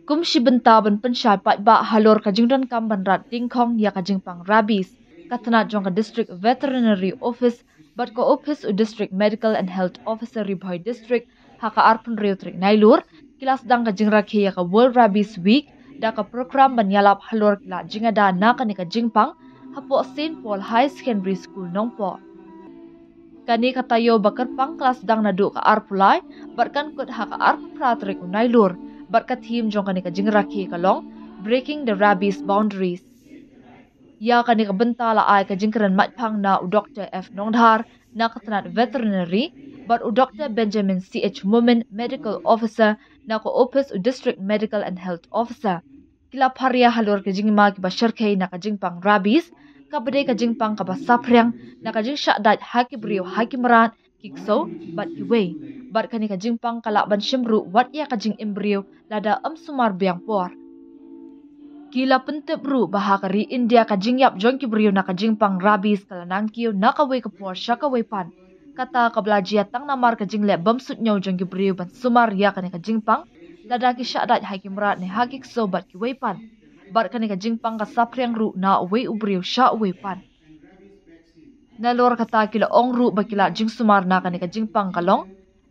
kum shi benta ban pensyai pat ba halor ka jingran kam ban rat tingkhong ya ka jingpang rabies ka Tnad jong ka district veterinary office bat ko office u district medical and health officer ribhoi district ha ka arpun reutrik nailur kilas dang ka jingra khiah ka world rabies week da ka program ban Ialap halor kila jingada na ka ni ka jingpang hapo St Paul High Secondary School Nongpoh kani katayo bakar pang kelas dang nadu ka arpulai barkan kut ha ka arpun pratrik unailur barkat him jong kani ka jingraki kalong breaking the rabies boundaries ya kani ka bentala ay ka jingkran matpang na u Dr. F Nongdhar na ka Tnad veterinary but u Dr. Benjamin CH Mumin medical officer na ko office u district medical and health officer kila paria halor ka jingma ki basharkay na ka jingpang rabies kabade ka jingpang ka basaprang na ka jing syadad haki brio haki maran kikso bat kiway bat kani ka jingpang kalaban shimru wat ya ka jing embryo lada sumar biang por kila pentep ru bahakari India ka jingyap jong kibrio na ka jingpang rabies kalanang kiyo na ka way ka por syaka way pan kata ka blajia tang namar ka jingle bamsut nyaw jong kibrio ban sumar ya kani ka jingpang lada ki syadad haki maran ni haki kso bat kiway pan bat kani ka jingpang ka sapriang ru na way ubrio sya way pan nalor kata kila ong ru bakila jing sumar na kani ka jingpang kalong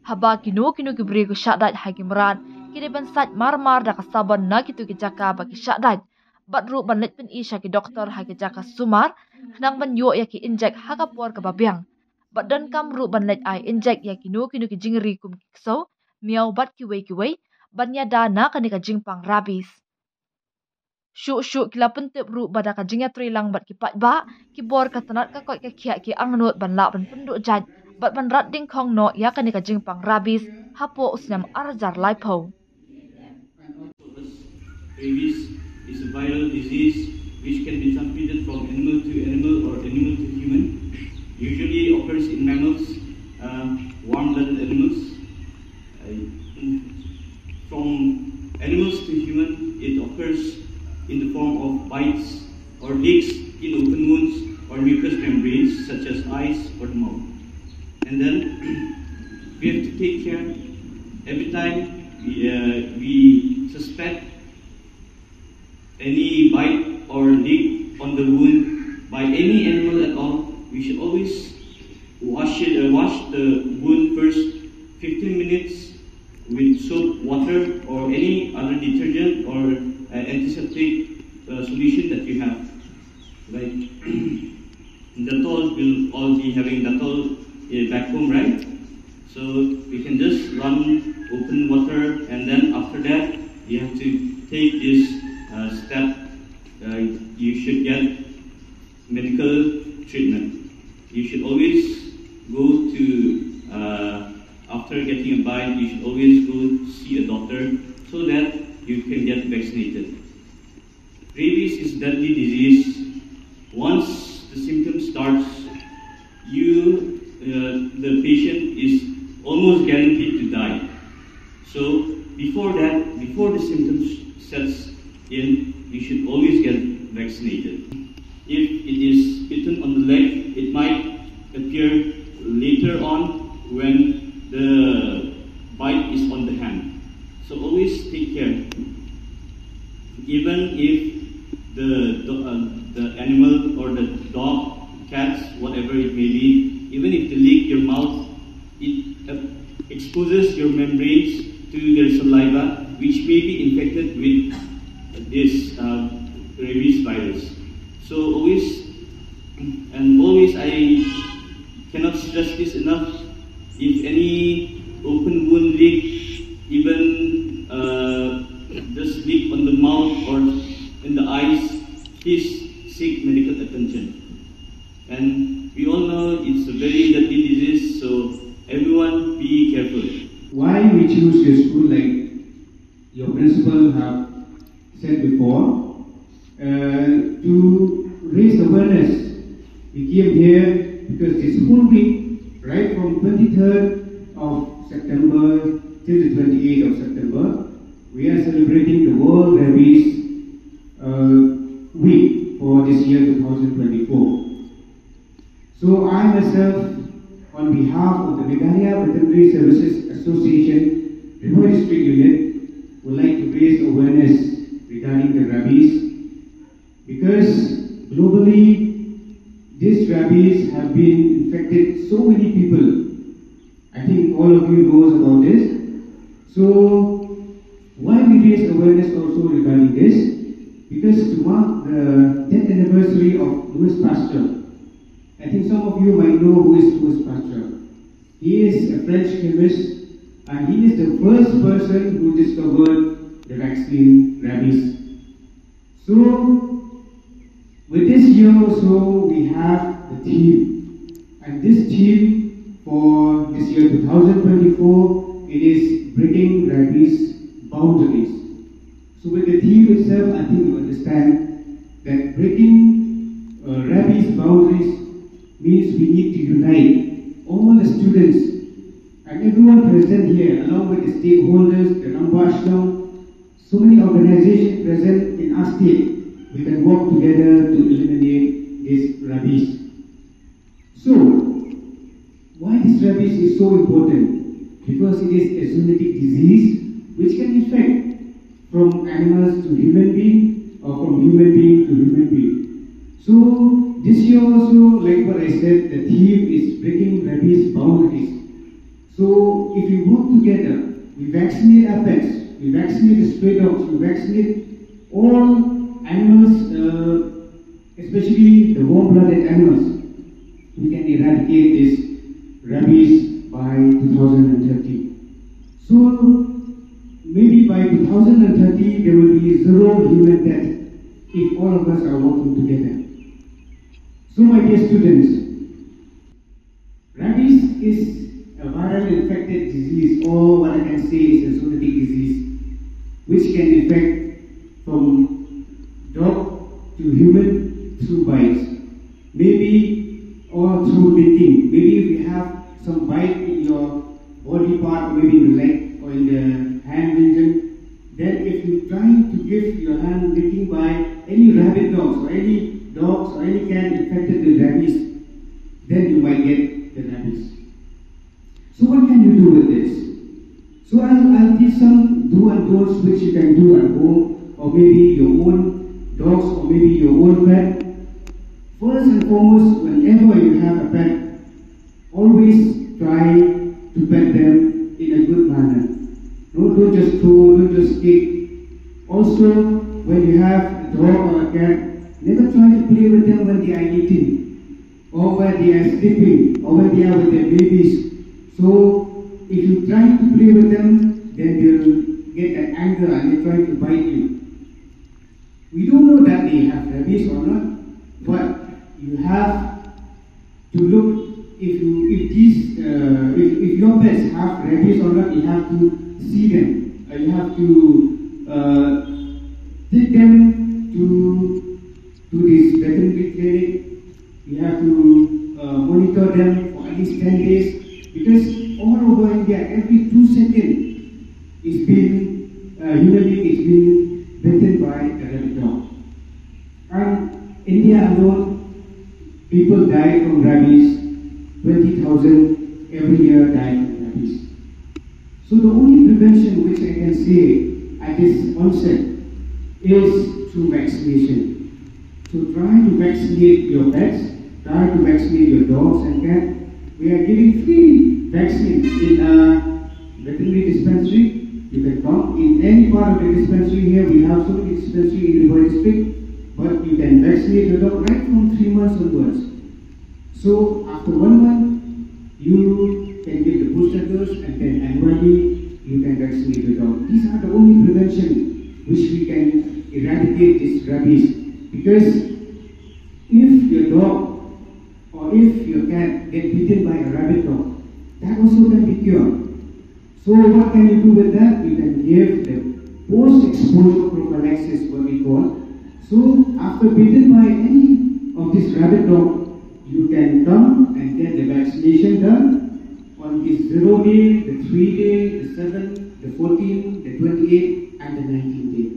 haba kinu kibri ko syadad hakimran kini ban sat mar da kasaban na kitu kijaka baki syadad bat ru ban let pen isya ki doktor hakijaka sumar nang ban yo ya ki injek hakapor ka babyang bat dan kam ru ban let ai injek ya kinu ki jingri kum kikso miaw bat kiway ban ya dana kani ka jingpang rabies Syuk kila pentep ru bada ka jingya trilang bat ki pat ba ki bor ka Tnad ka koit ka khiah ki angnot ban la ban penduk jat bat ban rat ding khong no ya kani ka jingpang rabies hapo usnam arjar laipo Rabies is a viral disease which can be transmitted from animal to animal or animal to human. Usually occurs in mammals, warm-blooded animals. From animals to human, it occurs in the form of bites or leaks in open wounds or mucous membranes such as eyes or the mouth. And then we have to take care every time we suspect any bite or leak on the wound by any animal at all. We should always wash the wound first 15 minutes with soap, water or any other detergent or antiseptic solution that you have. Like Dettol, will all be having Dettol back home, right? So we can just run open water, and then after that you have to take this step. You should get medical treatment. You should always go to after getting a bite. You should always go see a doctor so that you can get vaccinated. Rabies is a deadly disease. Once the symptom starts, the patient is almost guaranteed to die. So before that, before the symptoms sets in, you should always get vaccinated. If it is bitten on the leg, it might appear later on when the bite is on the hand. So always take care. Even if the animal or the dog, cats, whatever it may be, even if they lick your mouth, it exposes your membranes to their saliva, which may be infected with this rabies virus. So always I cannot stress this enough. If any open wound leak, even just leak on the mouth or in the eyes, please seek medical attention. And we all know it's a very deadly disease, so everyone be careful. Why we choose your school, like your principal have said before, to raise awareness. We came here because this whole week, right from 23rd of September till the 28th of September, we are celebrating the World Rabies Week for this year 2024. So I myself, on behalf of the Meghalaya Veterinary Services Association, Rihoi District Unit, would like to raise awareness regarding the rabies, because globally this rabies have been infected so many people. I think all of you knows about this. So why we raise awareness also regarding this? Because to mark the 10th anniversary of Louis Pasteur, I think some of you might know who is Louis Pasteur. He is a French chemist, and he is the first person who discovered the vaccine rabies. So with this year also we have the theme, and this theme for this year 2024, it is breaking rabies boundaries. So with the theme itself, I think you understand that breaking rabies boundaries means we need to unite all the students and everyone present here, along with the stakeholders, the Nongpoh, so many organizations present in our state. We can work together to eliminate this rabies. So, why this rabies is so important? Because it is a zoonotic disease which can infect from animals to human being, or from human being to human being. So this year also, like what I said, the theme is breaking rabies boundaries. So if we work together, we vaccinate our pets, we vaccinate the stray dogs, we vaccinate all animals, especially the warm-blooded animals, we can eradicate this rabies by 2030. So maybe by 2030 there will be zero human death if all of us are working together. So my dear students, rabies is a viral infected disease, or what I can say is a zoonotic disease, which can infect from dog to human through bites, maybe or through licking. Maybe if you have some bite in your body part, or maybe in the leg or in the hand region, then if you try to give your hand licking by any rabid dogs or any dogs or any cat infected with rabies, then you might get the rabies. So what can you do with this? So I'll give some do and don'ts which you can do at home, or maybe your own dogs, or maybe your own pet. First and foremost, whenever you have a pet, always try to pet them in a good manner. Don't just throw, don't just kick. Also, when you have a dog or a cat, never try to play with them when they are eating, or when they are sleeping, or when they are with their babies. So, if you try to play with them, then they will get that anger and they try to bite you. We don't know that they have rabies or not, but you have to look if your pets have rabies or not. You have to see them. You have to take them to this veterinary clinic. You have to monitor them for at least 10 days. Because all over India, every 2 seconds, human being is being bitten by a rabid dog. And India alone, people die from rabies. 20,000 every year die from rabies. So the only prevention which I can say at this onset is through vaccination. So try to vaccinate your pets, try to vaccinate your dogs and cats. We are giving free vaccines in a veterinary dispensary. You can come in any part of the dispensary here. We have so many dispensaries in the district, but you can vaccinate your dog right from 3 months onwards. So after 1 month, you can get the booster dose, and then annually you can vaccinate your dog. These are the only prevention which we can eradicate this rabies. Because if your dog or if your cat gets bitten by a rabid dog, that also can be cured. So what can you do with that? You can give the post-exposure prophylaxis, what we call. So after bitten by any of this rabid dog, you can come and get the vaccination done on the 0 day, the 3 day, the 7, the 14, the 28, and the 19 day.